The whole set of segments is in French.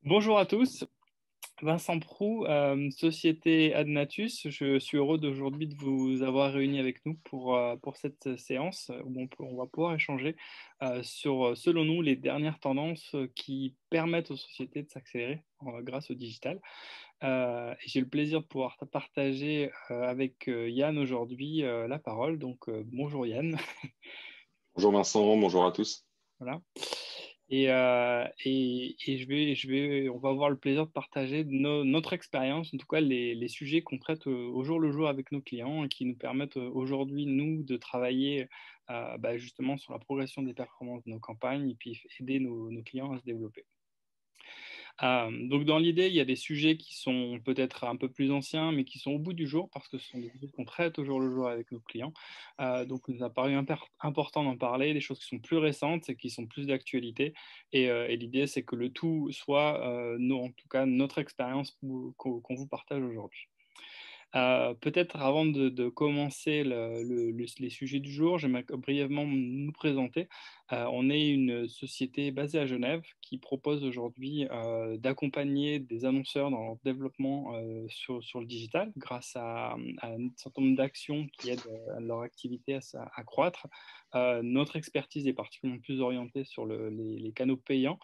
Bonjour à tous, Vincent Prou, société Adnatus. Je suis heureux d'aujourd'hui de vous avoir réunis avec nous pour cette séance où on va pouvoir échanger sur, selon nous, les dernières tendances qui permettent aux sociétés de s'accélérer grâce au digital. Et j'ai le plaisir de pouvoir partager avec Yann aujourd'hui la parole. Donc, bonjour Yann. Bonjour Vincent, bonjour à tous. Voilà. Et on va avoir le plaisir de partager notre expérience, en tout cas les sujets qu'on traite au jour le jour avec nos clients et qui nous permettent aujourd'hui, nous, de travailler justement sur la progression des performances de nos campagnes et puis aider nos clients à se développer. Donc dans l'idée, il y a des sujets qui sont peut-être un peu plus anciens, mais qui sont au bout du jour parce que ce sont des sujets qu'on traite au jour le jour avec nos clients. Donc il nous a paru important d'en parler, des choses qui sont plus récentes et qui sont plus d'actualité. Et l'idée, c'est que le tout soit, en tout cas, notre expérience qu'on vous partage aujourd'hui. Peut-être avant de commencer les sujets du jour, j'aimerais brièvement nous présenter. On est une société basée à Genève qui propose aujourd'hui d'accompagner des annonceurs dans leur développement sur le digital grâce à un certain nombre d'actions qui aident leur activité à croître. Notre expertise est particulièrement plus orientée sur les canaux payants.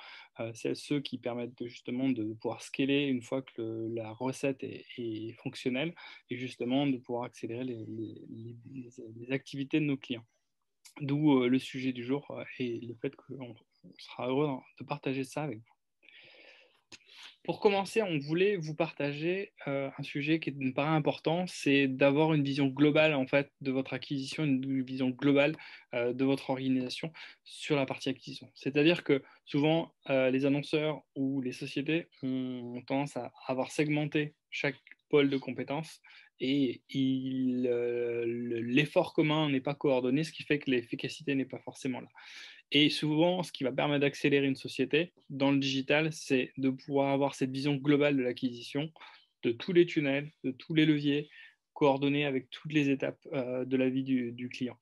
C'est ceux qui permettent justement de pouvoir scaler une fois que la recette est fonctionnelle et justement de pouvoir accélérer les activités de nos clients. D'où le sujet du jour et le fait qu'on sera heureux de partager ça avec vous. Pour commencer, on voulait vous partager un sujet qui me paraît important, c'est d'avoir une vision globale en fait de votre acquisition, une vision globale de votre organisation sur la partie acquisition. C'est-à-dire que souvent les annonceurs ou les sociétés ont tendance à avoir segmenté chaque pôle de compétences et l'effort commun n'est pas coordonné, ce qui fait que l'efficacité n'est pas forcément là. Et souvent, ce qui va permettre d'accélérer une société dans le digital, c'est de pouvoir avoir cette vision globale de l'acquisition, de tous les tunnels, de tous les leviers, coordonnés avec toutes les étapes de la vie du client.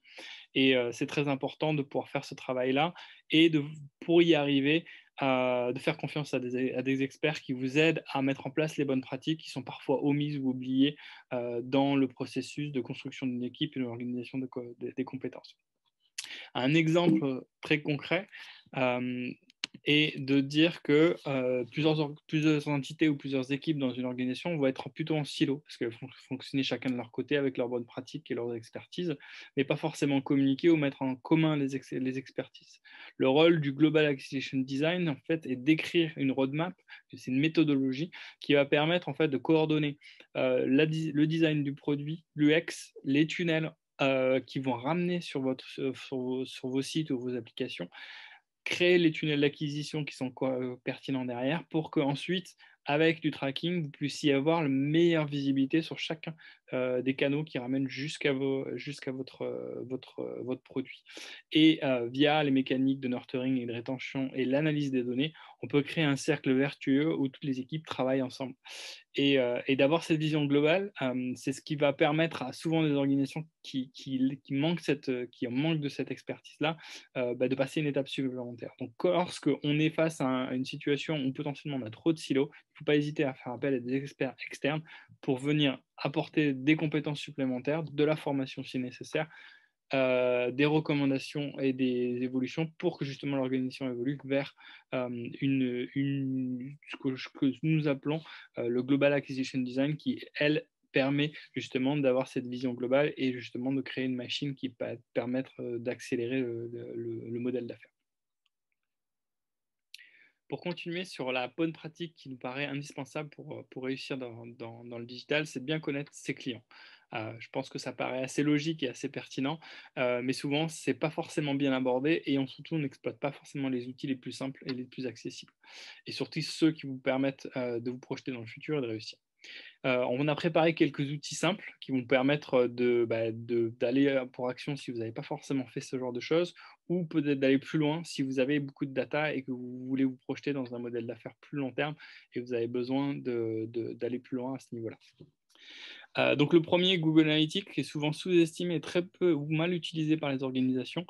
Et c'est très important de pouvoir faire ce travail-là et pour y arriver, de faire confiance à des experts qui vous aident à mettre en place les bonnes pratiques qui sont parfois omises ou oubliées dans le processus de construction d'une équipe et de l'organisation des compétences. Un exemple très concret est de dire que plusieurs entités ou plusieurs équipes dans une organisation vont être plutôt en silo, parce qu'elles vont fonctionner chacun de leur côté avec leurs bonnes pratiques et leurs expertises, mais pas forcément communiquer ou mettre en commun les expertises. Le rôle du Global Acquisition Design, en fait, est d'écrire une roadmap, c'est une méthodologie qui va permettre en fait de coordonner le design du produit, l'UX, les tunnels qui vont ramener sur vos sites ou vos applications, créer les tunnels d'acquisition qui sont pertinents derrière pour qu'ensuite, avec du tracking, vous puissiez avoir la meilleure visibilité sur chacun des canaux qui ramènent jusqu'à votre produit. Et via les mécaniques de nurturing et de rétention et l'analyse des données, on peut créer un cercle vertueux où toutes les équipes travaillent ensemble. Et d'avoir cette vision globale, c'est ce qui va permettre à souvent des organisations qui manquent de cette expertise-là de passer une étape supplémentaire. Donc, lorsqu'on est face à une situation où potentiellement on a trop de silos, il ne faut pas hésiter à faire appel à des experts externes pour venir apporter des compétences supplémentaires, de la formation si nécessaire, des recommandations et des évolutions pour que justement l'organisation évolue vers ce que nous appelons le Global Acquisition Design qui, elle, permet justement d'avoir cette vision globale et justement de créer une machine qui va permettre d'accélérer le modèle d'affaires. Pour continuer sur la bonne pratique qui nous paraît indispensable pour réussir dans le digital, c'est de bien connaître ses clients. Je pense que ça paraît assez logique et assez pertinent, mais souvent, ce n'est pas forcément bien abordé et surtout, on n'exploite pas forcément les outils les plus simples et les plus accessibles. Et surtout ceux qui vous permettent de vous projeter dans le futur et de réussir. On a préparé quelques outils simples qui vont permettre d'aller pour action si vous n'avez pas forcément fait ce genre de choses, ou peut-être d'aller plus loin si vous avez beaucoup de data et que vous voulez vous projeter dans un modèle d'affaires plus long terme et vous avez besoin d'aller plus loin à ce niveau-là. Donc le premier, Google Analytics, est souvent sous-estimé et très peu ou mal utilisé par les organisations.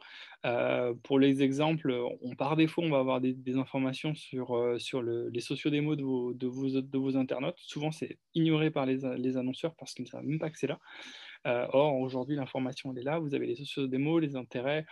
Pour les exemples, par défaut, on va avoir des informations sur les sociodémos de vos internautes. Souvent, c'est ignoré par les annonceurs parce qu'ils ne savent même pas que c'est là. Or, aujourd'hui, l'information elle est là. Vous avez les sociodémos, les intérêts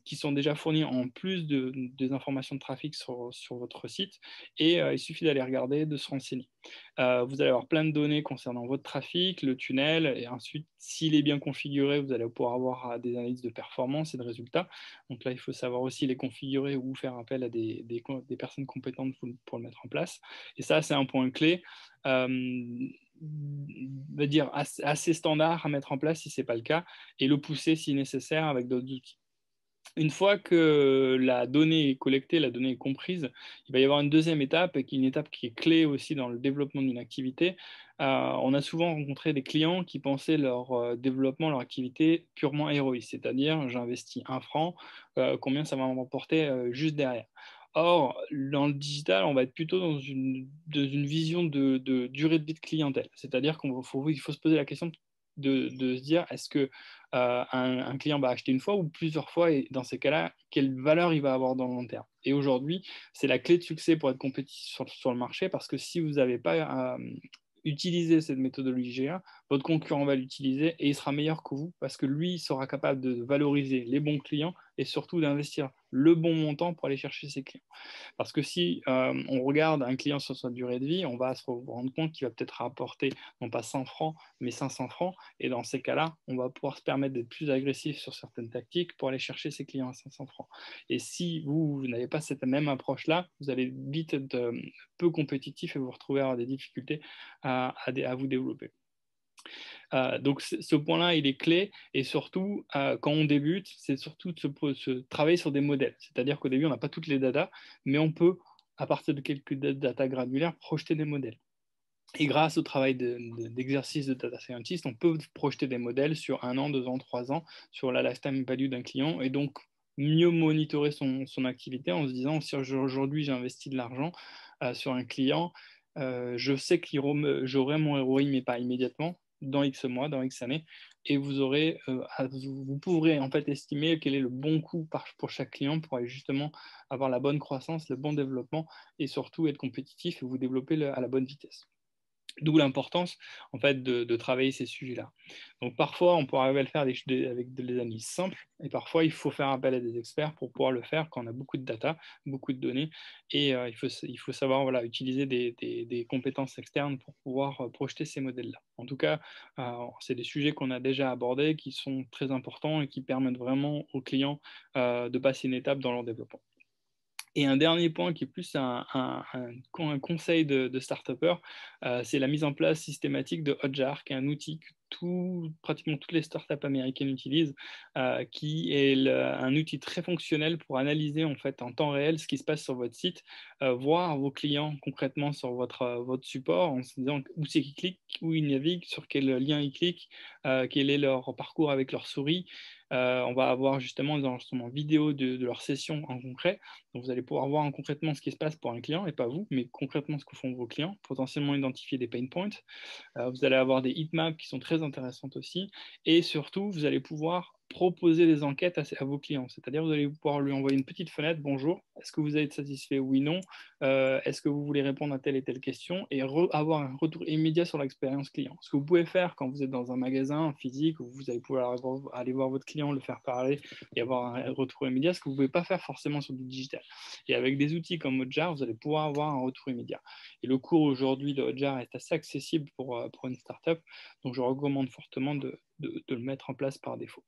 qui sont déjà fournis en plus des informations de trafic sur votre site. Et il suffit d'aller regarder, de se renseigner. Vous allez avoir plein de données concernant votre trafic, le tunnel, et ensuite, s'il est bien configuré, vous allez pouvoir avoir des analyses de performance et de résultats. Donc là, il faut savoir aussi les configurer ou faire appel à des personnes compétentes pour le mettre en place. Et ça, c'est un point clé. Va dire assez standard à mettre en place si ce n'est pas le cas, et le pousser si nécessaire avec d'autres outils. Une fois que la donnée est collectée, la donnée est comprise, il va y avoir une deuxième étape, qui est une étape qui est clé aussi dans le développement d'une activité. On a souvent rencontré des clients qui pensaient leur développement, leur activité purement héroïste, c'est-à-dire j'investis 1 franc, combien ça va m'apporter juste derrière. Or, dans le digital, on va être plutôt dans une vision de durée de vie de clientèle, c'est-à-dire qu'il faut se poser la question de se dire est-ce que un client va acheter une fois ou plusieurs fois, et dans ces cas-là, quelle valeur il va avoir dans le long terme. Et aujourd'hui, c'est la clé de succès pour être compétitif sur le marché, parce que si vous n'avez pas utilisé cette méthodologie-là, votre concurrent va l'utiliser et il sera meilleur que vous, parce que lui, il sera capable de valoriser les bons clients et surtout d'investir le bon montant pour aller chercher ses clients. Parce que si on regarde un client sur sa durée de vie, on va se rendre compte qu'il va peut-être rapporter non pas 100 francs, mais 500 francs. Et dans ces cas-là, on va pouvoir se permettre d'être plus agressif sur certaines tactiques pour aller chercher ses clients à 500 francs. Et si vous n'avez pas cette même approche-là, vous allez vite être peu compétitif et vous retrouver à avoir des difficultés à vous développer. Donc ce point-là, il est clé, et surtout, quand on débute, c'est surtout de se travailler sur des modèles. C'est-à-dire qu'au début, on n'a pas toutes les datas, mais on peut, à partir de quelques datas granulaires, projeter des modèles. Et grâce au travail d'exercice de data scientist, on peut projeter des modèles sur 1 an, 2 ans, 3 ans, sur la lifetime value d'un client, et donc mieux monitorer son activité en se disant, si aujourd'hui j'ai investi de l'argent sur un client, je sais que j'aurai mon ROI, mais pas immédiatement, dans X mois, dans X années, et vous pourrez en fait estimer quel est le bon coût pour chaque client pour aller justement avoir la bonne croissance, le bon développement, et surtout être compétitif et vous développer à la bonne vitesse. D'où l'importance en fait de travailler ces sujets-là. Donc parfois, on peut arriver à le faire avec des analyses simples, et parfois, il faut faire appel à des experts pour pouvoir le faire quand on a beaucoup de data, beaucoup de données, et il faut savoir voilà, utiliser des compétences externes pour pouvoir projeter ces modèles-là. En tout cas, c'est des sujets qu'on a déjà abordés, qui sont très importants et qui permettent vraiment aux clients de passer une étape dans leur développement. Et un dernier point qui est plus un conseil de start-upper, c'est la mise en place systématique de Hotjar, qui est un outil que pratiquement toutes les startups américaines utilisent, qui est un outil très fonctionnel pour analyser en fait en temps réel ce qui se passe sur votre site, voir vos clients concrètement sur votre support en se disant où c'est qu'ils cliquent, où ils naviguent, sur quel lien ils cliquent, quel est leur parcours avec leur souris. On va avoir justement des enregistrements vidéo de leur session en concret. Donc vous allez pouvoir voir concrètement ce qui se passe pour un client, et pas vous, mais concrètement ce que font vos clients, potentiellement identifier des pain points. Vous allez avoir des heatmaps qui sont très intéressantes aussi, et surtout, vous allez pouvoir proposer des enquêtes à vos clients. C'est-à-dire, vous allez pouvoir lui envoyer une petite fenêtre, bonjour, est-ce que vous êtes satisfait, oui, non, est-ce que vous voulez répondre à telle et telle question, et avoir un retour immédiat sur l'expérience client. Ce que vous pouvez faire quand vous êtes dans un magasin physique, où vous allez pouvoir aller voir votre client, le faire parler et avoir un retour immédiat, ce que vous ne pouvez pas faire forcément sur du digital. Et avec des outils comme Hotjar, vous allez pouvoir avoir un retour immédiat. Et le cours aujourd'hui de Hotjar est assez accessible pour une startup, donc je recommande fortement de le mettre en place par défaut.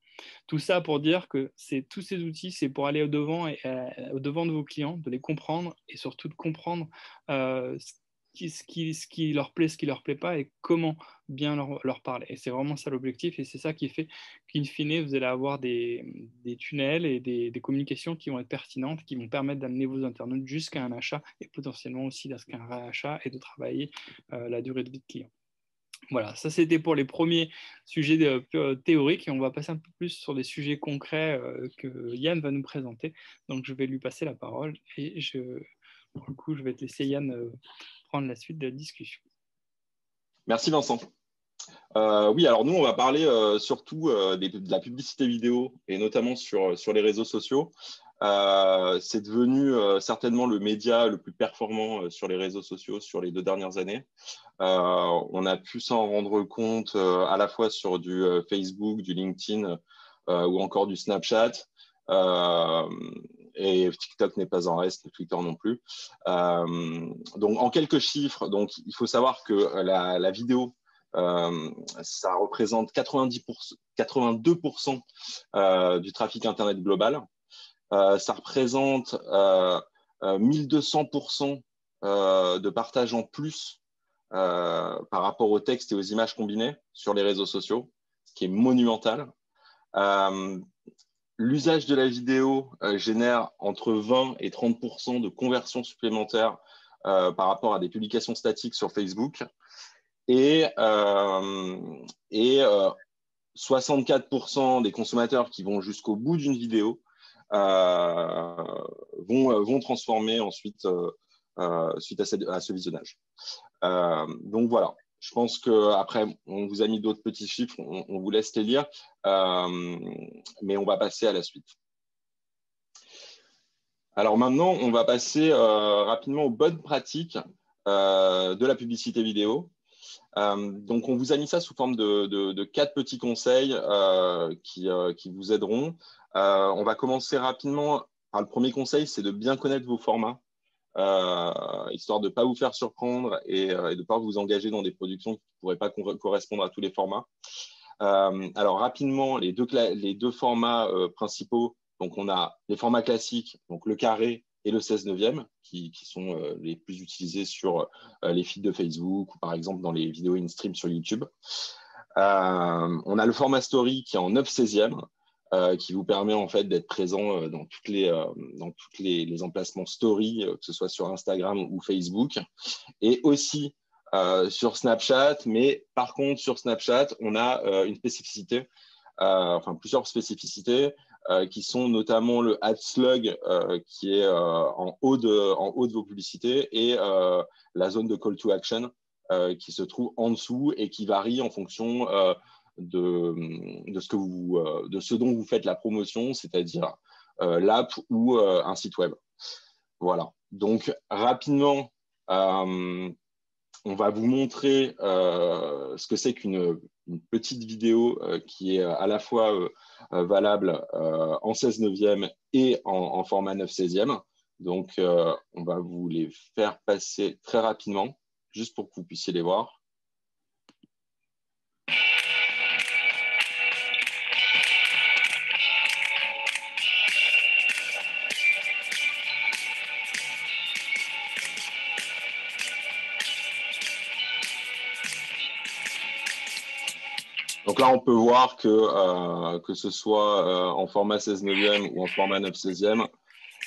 Tout ça pour dire que tous ces outils, c'est pour aller au-devant de vos clients, de les comprendre, et surtout de comprendre ce qui leur plaît, ce qui leur plaît pas, et comment bien leur parler. Et c'est vraiment ça l'objectif, et c'est ça qui fait qu'in fine, vous allez avoir des tunnels et des communications qui vont être pertinentes, qui vont permettre d'amener vos internautes jusqu'à un achat, et potentiellement aussi jusqu'à un réachat, et de travailler la durée de vie de client. Voilà, ça c'était pour les premiers sujets théoriques, et on va passer un peu plus sur des sujets concrets que Yann va nous présenter. Donc je vais lui passer la parole, et pour le coup, je vais te laisser Yann prendre la suite de la discussion. Merci Vincent. Oui, alors nous, on va parler surtout de la publicité vidéo et notamment sur les réseaux sociaux. C'est devenu certainement le média le plus performant sur les réseaux sociaux sur les 2 dernières années. On a pu s'en rendre compte à la fois sur du Facebook, du LinkedIn ou encore du Snapchat. Euh, et TikTok n'est pas en reste, Twitter non plus. Donc, en quelques chiffres, donc, il faut savoir que la vidéo, ça représente 82% du trafic Internet global. Ça représente 1200% de partage en plus par rapport au texte et aux images combinées sur les réseaux sociaux, ce qui est monumental. Euh, L'usage de la vidéo génère entre 20 et 30% de conversions supplémentaires par rapport à des publications statiques sur Facebook. Et, 64% des consommateurs qui vont jusqu'au bout d'une vidéo vont transformer ensuite suite à ce visionnage. Donc voilà, je pense qu'après, on vous a mis d'autres petits chiffres, on vous laisse les lire, mais on va passer à la suite. Alors maintenant, on va passer rapidement aux bonnes pratiques de la publicité vidéo. Donc, on vous a mis ça sous forme de 4 petits conseils qui vous aideront. On va commencer rapidement par le premier conseil, c'est de bien connaître vos formats, histoire de ne pas vous faire surprendre et de ne pas vous engager dans des productions qui ne pourraient pas correspondre à tous les formats. Alors, rapidement, les deux formats principaux, donc on a les formats classiques, donc le carré et le 16/9, qui sont les plus utilisés sur les feeds de Facebook ou par exemple dans les vidéos in-stream sur YouTube. On a le format story qui est en 9/16, qui vous permet en fait d'être présent dans tous les emplacements story, que ce soit sur Instagram ou Facebook, et aussi sur Snapchat. Mais par contre, sur Snapchat, on a une spécificité, enfin plusieurs spécificités, qui sont notamment le ad slug qui est en haut de vos publicités et la zone de call to action qui se trouve en dessous et qui varie en fonction de ce dont vous faites la promotion, c'est-à-dire l'app ou un site web. Voilà. Donc rapidement, on va vous montrer ce que c'est qu'une petite vidéo qui est à la fois valable en 16/9 et en format 9/16. Donc, on va vous les faire passer très rapidement, juste pour que vous puissiez les voir. Donc là, on peut voir que ce soit en format 16/9 ou en format 9/16,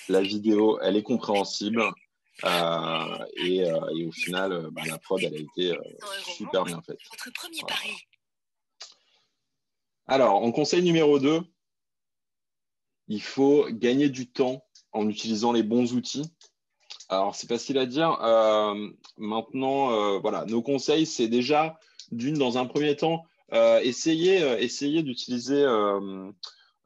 la vidéo, elle est compréhensible et au final, la prod, elle a été super bien faite. Voilà. Alors, en conseil numéro 2, il faut gagner du temps en utilisant les bons outils. Alors, c'est facile à dire. Maintenant, voilà, nos conseils, c'est déjà, dans un premier temps, essayer d'utiliser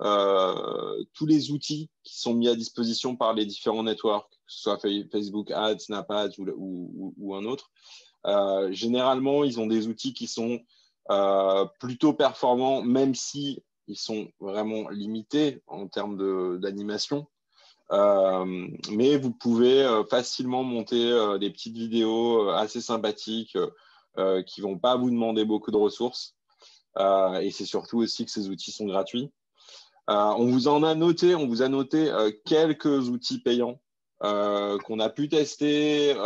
tous les outils qui sont mis à disposition par les différents networks, que ce soit Facebook Ads, Snap Ads ou un autre. Généralement, ils ont des outils qui sont plutôt performants, même si ils sont vraiment limités en termes d'animation. Mais vous pouvez facilement monter des petites vidéos assez sympathiques qui vont pas vous demander beaucoup de ressources. Et c'est surtout aussi que ces outils sont gratuits. On vous a noté quelques outils payants qu'on a pu tester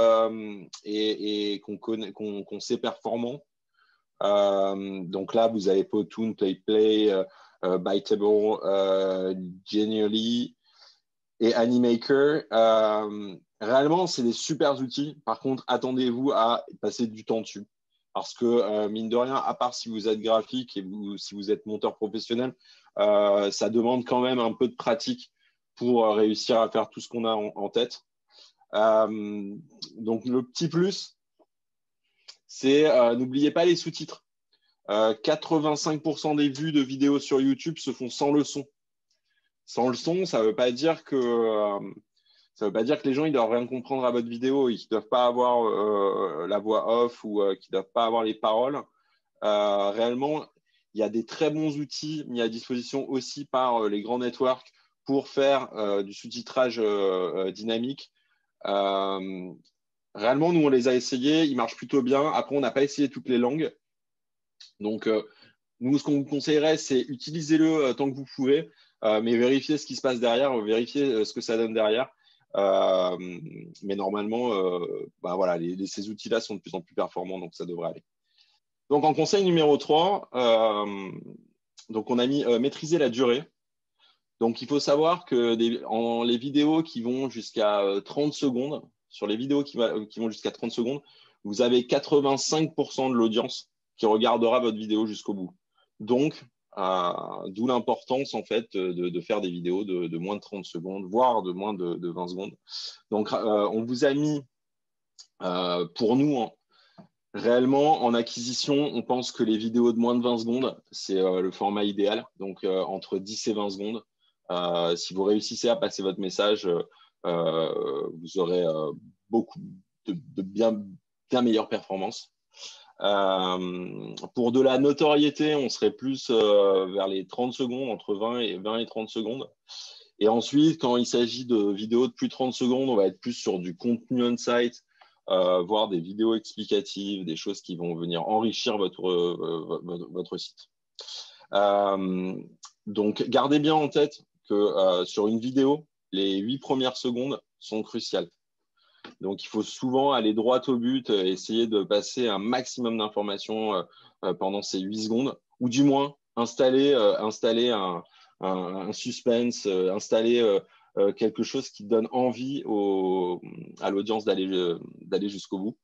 et qu'on sait performants. Donc là, vous avez Powtoon, PlayPlay, Biteable, Genially et Animaker. Réellement, c'est des super outils. Par contre, attendez-vous à passer du temps dessus. Parce que, mine de rien, à part si vous êtes graphique et si vous êtes monteur professionnel, ça demande quand même un peu de pratique pour réussir à faire tout ce qu'on a en tête. Donc, le petit plus, c'est n'oubliez pas les sous-titres. 85% des vues de vidéos sur YouTube se font sans le son. Sans le son, ça ne veut pas dire que les gens ils doivent rien comprendre à votre vidéo, ils ne doivent pas avoir la voix off ou qu'ils ne doivent pas avoir les paroles. Réellement, il y a des très bons outils mis à disposition aussi par les grands networks pour faire du sous-titrage dynamique. Réellement, nous, on les a essayés, ils marchent plutôt bien. Après, on n'a pas essayé toutes les langues. Donc, nous, ce qu'on vous conseillerait, c'est utiliser-le tant que vous pouvez, mais vérifiez ce qui se passe derrière, vérifiez ce que ça donne derrière. Mais normalement, voilà, ces outils-là sont de plus en plus performants, donc ça devrait aller. Donc, en conseil numéro 3, donc on a mis maîtriser la durée. Donc, il faut savoir que les vidéos qui vont jusqu'à 30 secondes, sur les vidéos qui vont jusqu'à 30 secondes, vous avez 85% de l'audience qui regardera votre vidéo jusqu'au bout. Donc, d'où l'importance en fait de faire des vidéos de moins de 30 secondes, voire de moins de 20 secondes. Donc, on vous a mis, pour nous, réellement, en acquisition, on pense que les vidéos de moins de 20 secondes, c'est le format idéal, donc entre 10 et 20 secondes. Si vous réussissez à passer votre message, vous aurez beaucoup de bien meilleures performances. Pour de la notoriété, on serait plus vers les 30 secondes, entre 20 et 30 secondes. Et ensuite, quand il s'agit de vidéos de plus de 30 secondes, on va être plus sur du contenu on-site, voire des vidéos explicatives, des choses qui vont venir enrichir votre site. Donc, gardez bien en tête que sur une vidéo, les 8 premières secondes sont cruciales. Donc, il faut souvent aller droit au but, essayer de passer un maximum d'informations pendant ces 8 secondes, ou du moins installer un suspense, installer quelque chose qui donne envie à l'audience d'aller jusqu'au bout.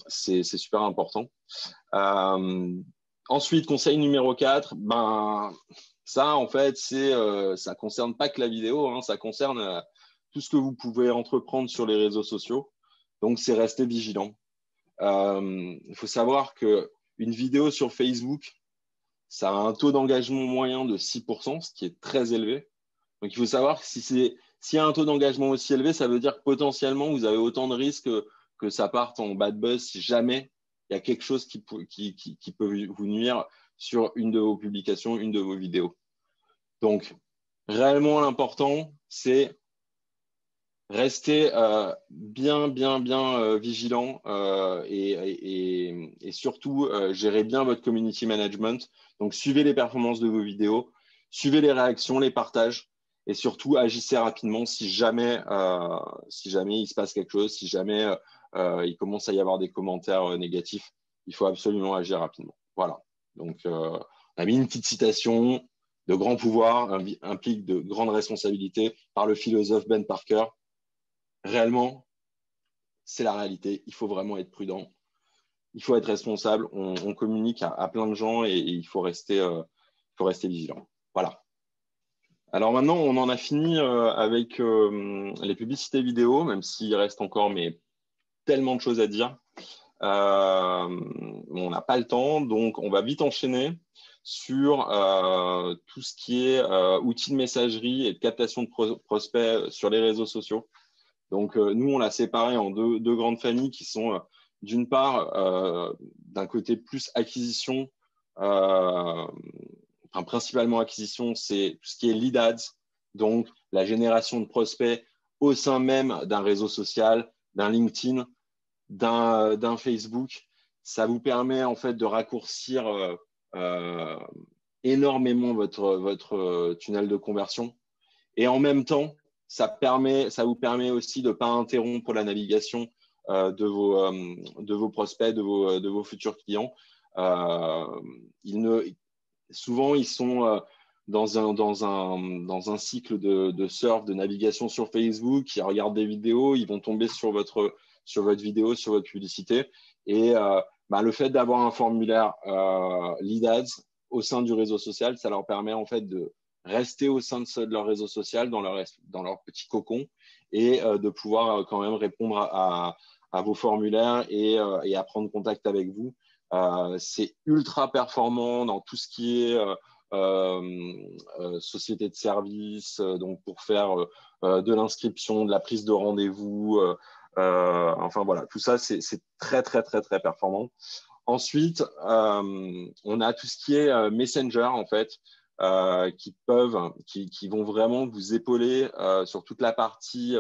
C'est super important. Ensuite, conseil numéro 4, ça, en fait, ça ne concerne pas que la vidéo, hein, ça concerne tout ce que vous pouvez entreprendre sur les réseaux sociaux. Donc, c'est rester vigilant. Il faut savoir qu'une vidéo sur Facebook, ça a un taux d'engagement moyen de 6%, ce qui est très élevé. Donc, il faut savoir que s'il y a un taux d'engagement aussi élevé, ça veut dire que potentiellement, vous avez autant de risques que ça parte en bad buzz si jamais il y a quelque chose qui peut vous nuire sur une de vos publications, une de vos vidéos. Donc, réellement, l'important, c'est rester bien vigilant et surtout gérer bien votre community management. Donc, suivez les performances de vos vidéos, suivez les réactions, les partages et surtout agissez rapidement si jamais il se passe quelque chose, si jamais il commence à y avoir des commentaires négatifs. Il faut absolument agir rapidement. Voilà. Donc, on a mis une petite citation. De grands pouvoirs impliquent de grandes responsabilités par le philosophe Ben Parker. Réellement, c'est la réalité. Il faut vraiment être prudent. Il faut être responsable. On communique à plein de gens et il faut rester vigilant. Voilà. Alors maintenant, on en a fini avec les publicités vidéo, même s'il reste encore tellement de choses à dire. On n'a pas le temps, donc on va vite enchaîner sur tout ce qui est outils de messagerie et de captation de prospects sur les réseaux sociaux. Donc, nous, on l'a séparé en deux grandes familles qui sont, d'une part, d'un côté plus acquisition, principalement acquisition, c'est tout ce qui est lead ads, donc la génération de prospects au sein même d'un réseau social, d'un LinkedIn, d'un Facebook. Ça vous permet en fait de raccourcir énormément votre tunnel de conversion. Et en même temps, ça vous permet aussi de ne pas interrompre la navigation de vos prospects, de vos futurs clients. Souvent, ils sont dans un cycle de surf, de navigation sur Facebook, ils regardent des vidéos, ils vont tomber sur votre vidéo, sur votre publicité. Et le fait d'avoir un formulaire lead ads au sein du réseau social, ça leur permet en fait de rester au sein de leur réseau social, dans leur petit cocon, et de pouvoir quand même répondre à vos formulaires et à prendre contact avec vous C'est ultra performant dans tout ce qui est société de service, donc pour faire de l'inscription, de la prise de rendez-vous. Enfin voilà, tout ça, c'est très, très, très, très performant. Ensuite, on a tout ce qui est Messenger, en fait, qui vont vraiment vous épauler sur toute la partie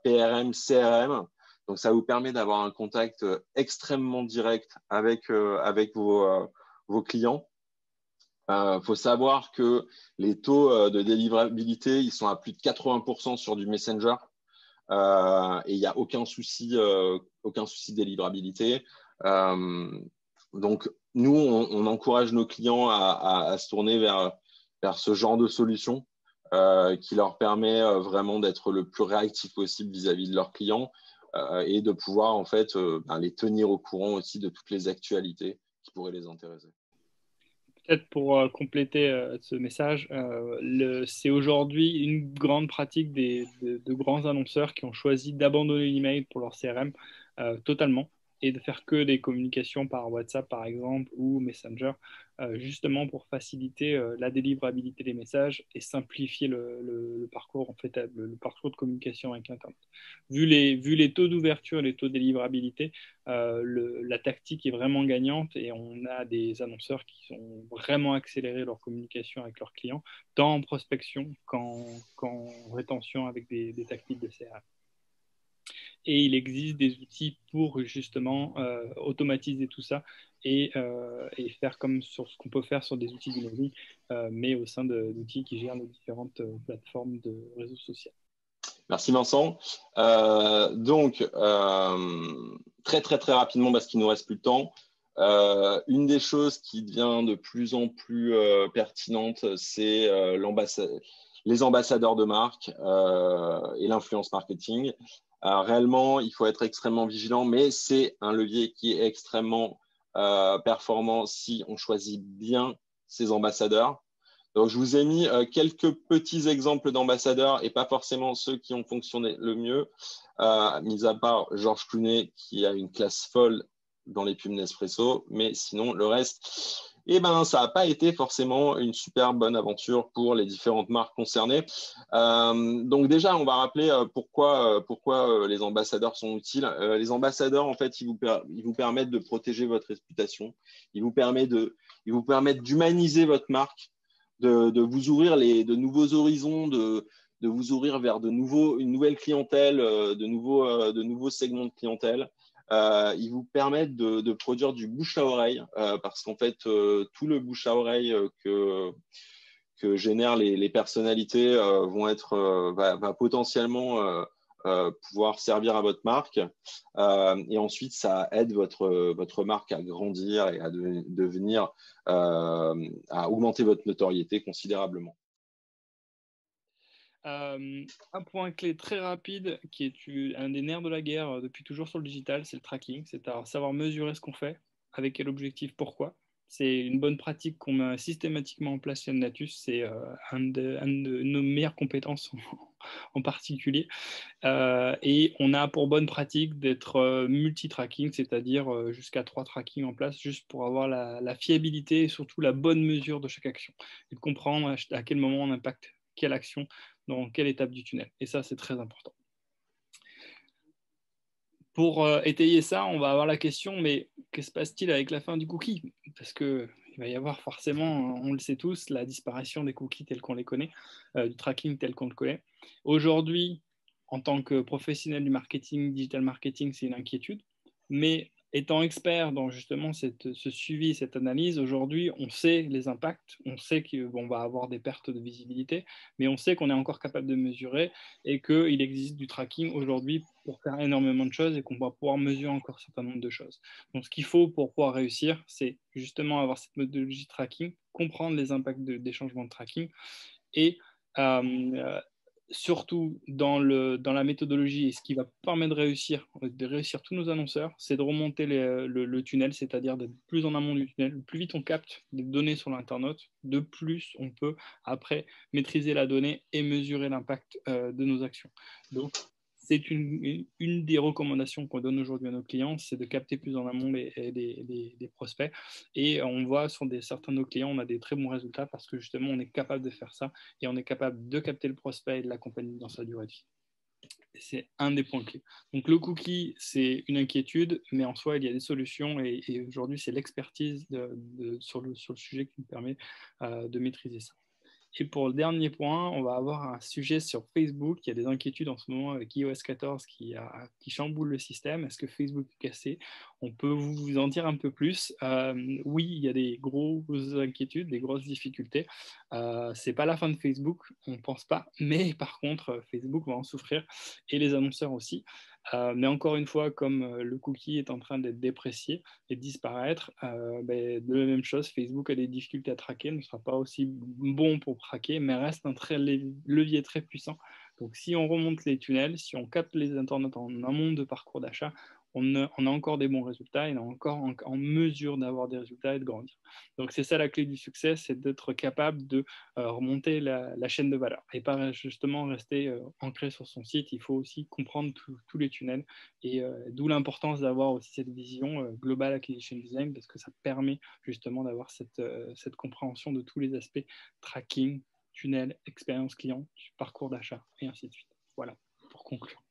PRM, CRM. Donc, ça vous permet d'avoir un contact extrêmement direct avec vos clients. Faut savoir que les taux de délivrabilité, ils sont à plus de 80% sur du Messenger. Et il n'y a aucun souci de délivrabilité. Donc, nous, on encourage nos clients à se tourner vers ce genre de solution qui leur permet vraiment d'être le plus réactif possible vis-à-vis de leurs clients et de pouvoir en fait les tenir au courant aussi de toutes les actualités qui pourraient les intéresser. Peut-être pour compléter ce message, c'est aujourd'hui une grande pratique de grands annonceurs qui ont choisi d'abandonner l'email pour leur CRM totalement et de faire que des communications par WhatsApp par exemple ou Messenger, justement pour faciliter la délivrabilité des messages et simplifier le parcours, en fait, le parcours de communication avec Internet. Vu les taux d'ouverture et les taux de délivrabilité, la tactique est vraiment gagnante et on a des annonceurs qui ont vraiment accéléré leur communication avec leurs clients, tant en prospection qu'en rétention avec des tactiques de CRM. Et il existe des outils pour justement automatiser tout ça et faire comme sur ce qu'on peut faire sur des outils d'emailing, mais au sein d'outils qui gèrent les différentes plateformes de réseaux sociaux. Merci Vincent. Donc, très très très rapidement, parce qu'il nous reste plus de temps, une des choses qui devient de plus en plus pertinente, c'est les ambassadeurs de marque et l'influence marketing. Réellement, il faut être extrêmement vigilant, mais c'est un levier qui est extrêmement performant si on choisit bien ses ambassadeurs. Donc, je vous ai mis quelques petits exemples d'ambassadeurs et pas forcément ceux qui ont fonctionné le mieux, mis à part Georges Clooney qui a une classe folle dans les pubs Nespresso, mais sinon le reste, ça n'a pas été forcément une super bonne aventure pour les différentes marques concernées. Donc déjà, on va rappeler pourquoi les ambassadeurs sont utiles. Les ambassadeurs, en fait, ils vous permettent de protéger votre réputation, ils vous permettent d'humaniser votre marque, de vous ouvrir de nouveaux horizons, de vous ouvrir vers une nouvelle clientèle, de nouveaux segments de clientèle. Ils vous permettent de produire du bouche à oreille parce qu'en fait, tout le bouche à oreille que génèrent les personnalités va potentiellement pouvoir servir à votre marque. Et ensuite, ça aide votre marque à grandir et à devenir, à augmenter votre notoriété considérablement. Un point clé très rapide qui est un des nerfs de la guerre depuis toujours sur le digital, c'est le tracking, c'est à savoir mesurer ce qu'on fait, avec quel objectif, pourquoi. C'est une bonne pratique qu'on met systématiquement en place chez Natus, c'est une de nos meilleures compétences en particulier. Et on a pour bonne pratique d'être multi-tracking, c'est-à-dire jusqu'à 3 trackings en place, juste pour avoir la fiabilité et surtout la bonne mesure de chaque action, et de comprendre à quel moment on impacte quelle action dans quelle étape du tunnel. Et ça, c'est très important. Pour étayer ça, on va avoir la question, mais que se passe-t-il avec la fin du cookie? Parce qu'il va y avoir forcément, on le sait tous, la disparition des cookies tels qu'on les connaît, du tracking tel qu'on le connaît. Aujourd'hui, en tant que professionnel du marketing, digital marketing, c'est une inquiétude. Mais étant expert dans justement ce suivi, cette analyse, aujourd'hui, on sait les impacts, on sait qu'on va avoir des pertes de visibilité, mais on sait qu'on est encore capable de mesurer et qu'il existe du tracking aujourd'hui pour faire énormément de choses et qu'on va pouvoir mesurer encore un certain nombre de choses. Donc, ce qu'il faut pour pouvoir réussir, c'est justement avoir cette méthodologie de tracking, comprendre les impacts des changements de tracking et surtout dans la méthodologie, et ce qui va permettre de réussir tous nos annonceurs, c'est de remonter le tunnel, c'est-à-dire d'être plus en amont du tunnel. Plus vite on capte des données sur l'internaute, de plus on peut après maîtriser la donnée et mesurer l'impact de nos actions. Donc, c'est une des recommandations qu'on donne aujourd'hui à nos clients, c'est de capter plus en amont les prospects. Et on voit sur certains de nos clients, on a des très bons résultats parce que justement, on est capable de faire ça et on est capable de capter le prospect et de l'accompagner dans sa durée de vie. C'est un des points clés. Donc le cookie, c'est une inquiétude, mais en soi, il y a des solutions et aujourd'hui, c'est l'expertise sur le sujet qui nous permet de maîtriser ça. Et pour le dernier point, on va avoir un sujet sur Facebook. Il y a des inquiétudes en ce moment avec iOS 14 qui chamboule le système. Est-ce que Facebook est cassé? On peut vous en dire un peu plus. Oui, il y a des grosses inquiétudes, des grosses difficultés. Ce n'est pas la fin de Facebook, on ne pense pas. Mais par contre, Facebook va en souffrir et les annonceurs aussi. Mais encore une fois, comme le cookie est en train d'être déprécié et de disparaître, de la même chose, Facebook a des difficultés à traquer, ne sera pas aussi bon pour traquer, mais reste un levier très puissant. Donc si on remonte les tunnels, si on capte les internautes en amont de parcours d'achat, on a encore des bons résultats et on est encore en mesure d'avoir des résultats et de grandir. Donc c'est ça la clé du succès, c'est d'être capable de remonter la chaîne de valeur et pas justement rester ancré sur son site. Il faut aussi comprendre tous les tunnels et d'où l'importance d'avoir aussi cette vision globale acquisition design parce que ça permet justement d'avoir cette compréhension de tous les aspects tracking, tunnel, expérience client, parcours d'achat et ainsi de suite. Voilà, pour conclure.